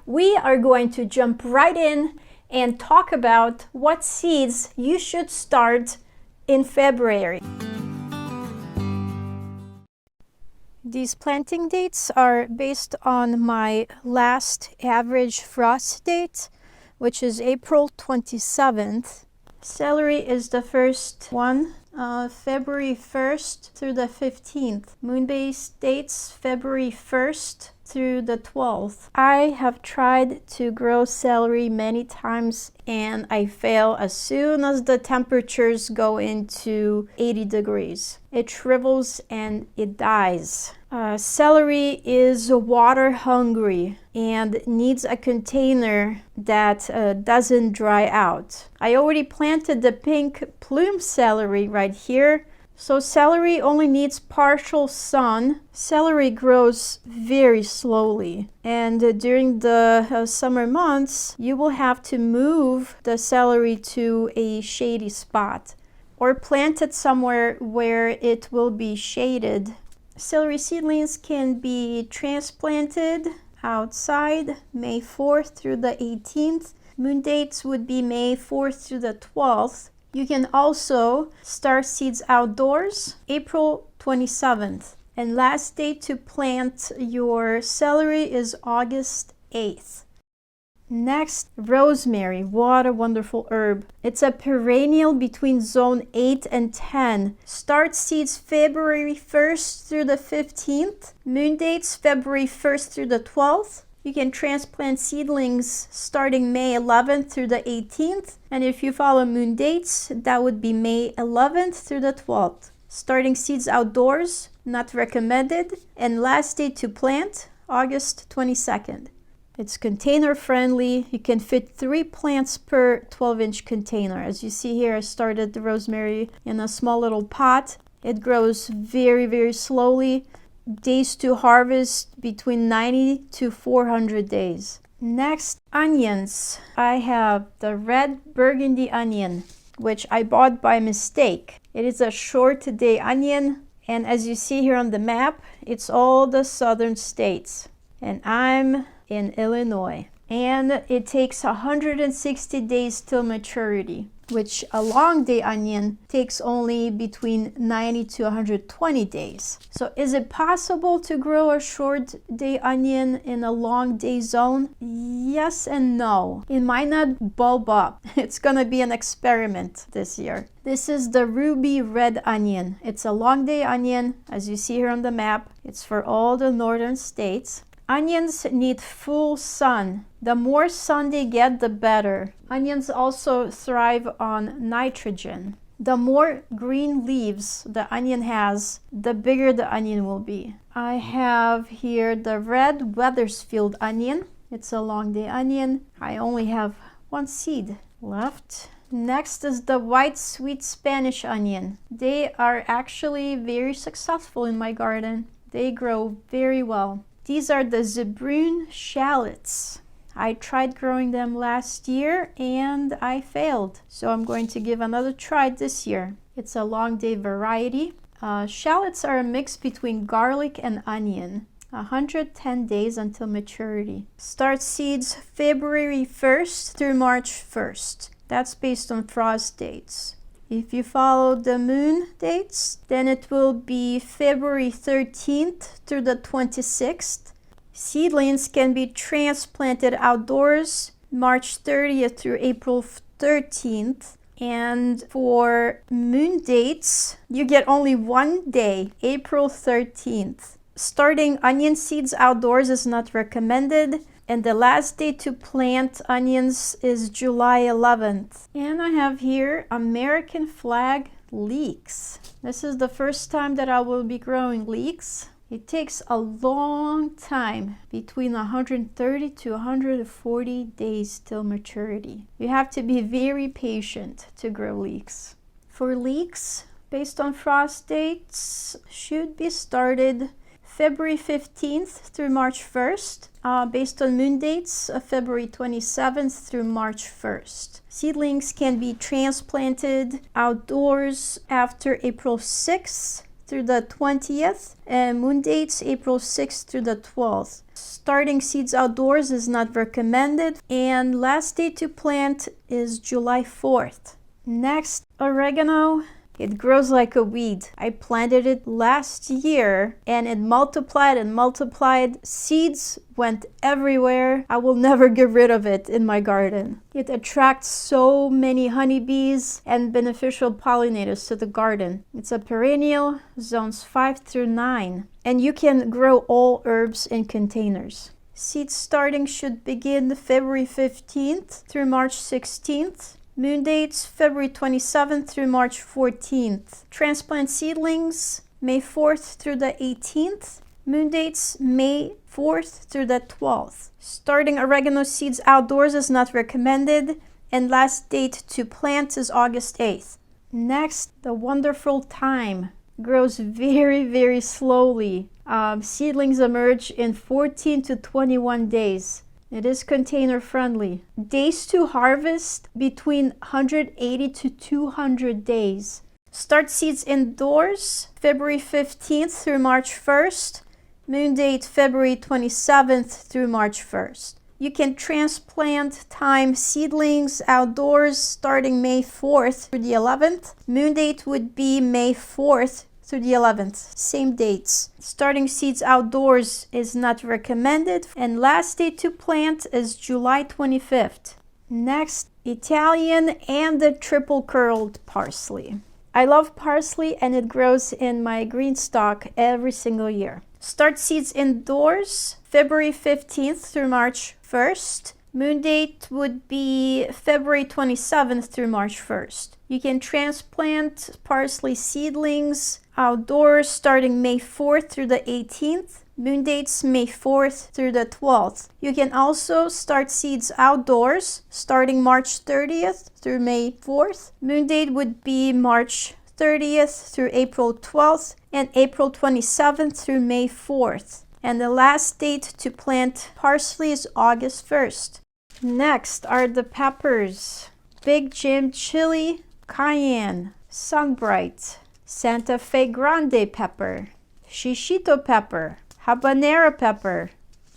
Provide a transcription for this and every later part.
we are going to jump right in and talk about what seeds you should start in February. These planting dates are based on my last average frost date, which is April 27th. Celery is the first one, February 1st through the 15th. Moon-based dates, February 1st through the 12th. I have tried to grow celery many times and I fail as soon as the temperatures go into 80 degrees. It shrivels and it dies. Celery is water hungry and needs a container that doesn't dry out. I already planted the pink plume celery right here. So celery only needs partial sun. Celery grows very slowly, and during the summer months you will have to move the celery to a shady spot or plant it somewhere where it will be shaded. Celery seedlings can be transplanted outside May 4th through the 18th. Moon dates would be May 4th through the 12th. You can also start seeds outdoors, April 27th. And last date to plant your celery is August 8th. Next, rosemary. What a wonderful herb. It's a perennial between zone 8 and 10. Start seeds February 1st through the 15th. Moon dates February 1st through the 12th. You can transplant seedlings starting May 11th through the 18th. And if you follow moon dates, that would be May 11th through the 12th. Starting seeds outdoors, not recommended. And last date to plant, August 22nd. It's container friendly. You can fit 3 plants per 12-inch container. As you see here, I started the rosemary in a small little pot. It grows very, very slowly. Days to harvest between 90 to 400 days. Next, onions. I have the red burgundy onion, which I bought by mistake. It is a short day onion, and as you see here on the map, it's all the southern states. And I'm in Illinois. And it takes 160 days till maturity, which a long day onion takes only between 90 to 120 days. So is it possible to grow a short day onion in a long day zone? Yes and no. It might not bulb up. It's gonna be an experiment this year. This is the ruby red onion. It's a long day onion, as you see here on the map. It's for all the northern states. Onions need full sun. The more sun they get, the better. Onions also thrive on nitrogen. The more green leaves the onion has, the bigger the onion will be. I have here the red Wethersfield onion. It's a long day onion. I only have 1 seed left. Next is the white sweet Spanish onion. They are actually very successful in my garden. They grow very well. These are the Zebrun shallots. I tried growing them last year and I failed. So I'm going to give another try this year. It's a long day variety. Shallots are a mix between garlic and onion. 110 days until maturity. Start seeds February 1st through March 1st. That's based on frost dates. If you follow the moon dates, then it will be February 13th through the 26th. Seedlings can be transplanted outdoors March 30th through April 13th. And for moon dates, you get only 1 day, April 13th. Starting onion seeds outdoors is not recommended. And the last day to plant onions is July 11th. And I have here American flag leeks. This is the first time that I will be growing leeks. It takes a long time, between 130 to 140 days till maturity. You have to be very patient to grow leeks. For leeks, based on frost dates, should be started February 15th through March 1st. Based on moon dates, February 27th through March 1st. Seedlings can be transplanted outdoors after April 6th through the 20th, and moon dates April 6th through the 12th. Starting seeds outdoors is not recommended, and last day to plant is July 4th. Next, oregano. It grows like a weed. I planted it last year and it multiplied and multiplied. Seeds went everywhere. I will never get rid of it in my garden. It attracts so many honeybees and beneficial pollinators to the garden. It's a perennial, zones 5 through 9, and you can grow all herbs in containers. Seed starting should begin February 15th through March 16th. Moon dates February 27th through March 14th. Transplant seedlings May 4th through the 18th. Moon dates May 4th through the 12th. Starting oregano seeds outdoors is not recommended, and last date to plant is August 8th. Next, the wonderful thyme grows very slowly. Seedlings emerge in 14 to 21 days. It is container friendly. Days to harvest between 180 to 200 days. Start seeds indoors February 15th through March 1st. Moon date February 27th through March 1st. You can transplant thyme seedlings outdoors starting May 4th through the 11th. Moon date would be May 4th through the 11th, same dates. Starting seeds outdoors is not recommended, and last day to plant is July 25th. Next, Italian and the triple curled parsley. I love parsley and it grows in my green stock every single year. Start seeds indoors February 15th through March 1st. Moon date would be February 27th through March 1st. You can transplant parsley seedlings outdoors starting May 4th through the 18th. Moon dates May 4th through the 12th. You can also start seeds outdoors starting March 30th through May 4th. Moon date would be March 30th through April 12th and April 27th through May 4th. And the last date to plant parsley is August 1st. Next are the peppers. Big Jim chili, cayenne, sunbright, Santa Fe grande pepper, shishito pepper, habanero pepper,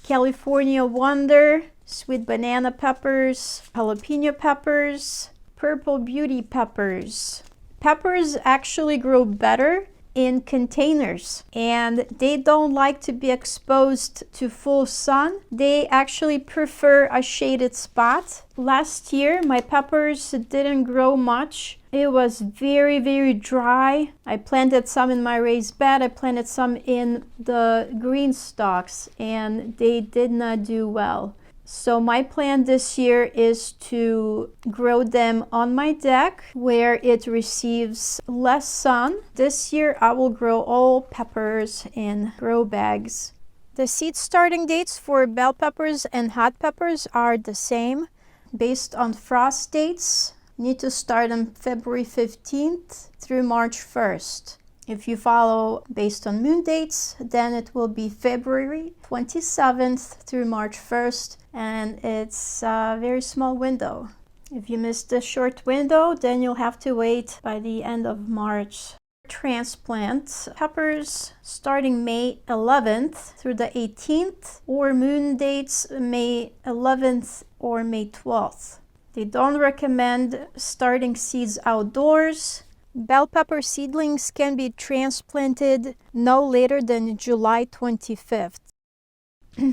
California wonder, sweet banana peppers, jalapeno peppers, purple beauty peppers. Peppers actually grow better in containers and they don't like to be exposed to full sun. They actually prefer a shaded spot. Last year my peppers didn't grow much. It was very dry. I planted some in my raised bed. I planted some in the green stalks and they did not do well. So my plan this year is to grow them on my deck where it receives less sun. This year I will grow all peppers in grow bags. The seed starting dates for bell peppers and hot peppers are the same based on frost dates. You need to start them February 15th through March 1st. If you follow based on moon dates, then it will be February 27th through March 1st, and it's a very small window. If you miss the short window, then you'll have to wait by the end of March. Transplant peppers starting May 11th through the 18th, or moon dates May 11th or May 12th. They don't recommend starting seeds outdoors. Bell pepper seedlings can be transplanted no later than July 25th.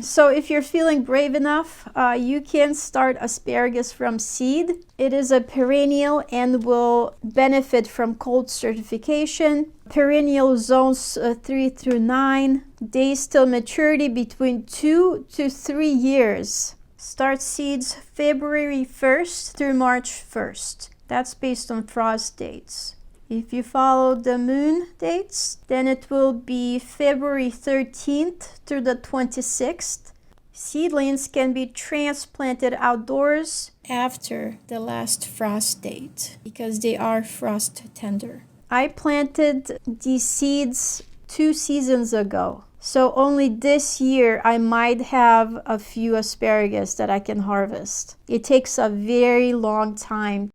So if you're feeling brave enough, you can start asparagus from seed. It is a perennial and will benefit from cold certification. Perennial zones 3 through 9. Days till maturity between 2 to 3 years. Start seeds February 1st through March 1st. That's based on frost dates. If you follow the moon dates, then it will be February 13th through the 26th. Seedlings can be transplanted outdoors after the last frost date because they are frost tender. I planted these seeds 2 seasons ago. So only this year I might have a few asparagus that I can harvest. It takes a very long time.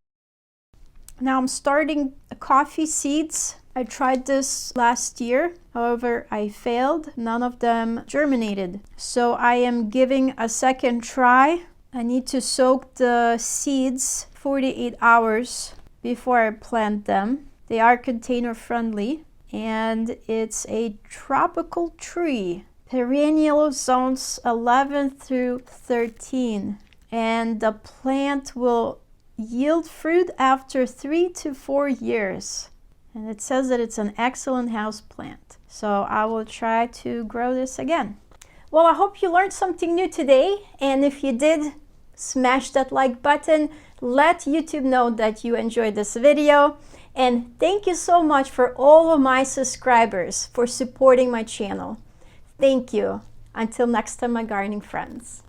Now I'm starting coffee seeds I tried this last year, however, I failed. None of them germinated. So I am giving a second try. I need to soak the seeds 48 hours before I plant them. They are container friendly, and it's a tropical tree. Perennial zones 11 through 13. And the plant will yield fruit after 3 to 4 years. And it says that it's an excellent house plant. So I will try to grow this again. Well, I hope you learned something new today. And if you did, smash that like button. Let YouTube know that you enjoyed this video. And thank you so much for all of my subscribers for supporting my channel. Thank you. Until next time, my gardening friends.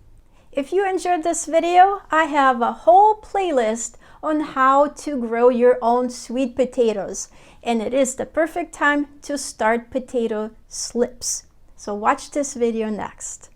If you enjoyed this video, I have a whole playlist on how to grow your own sweet potatoes. And it is the perfect time to start potato slips. So watch this video next.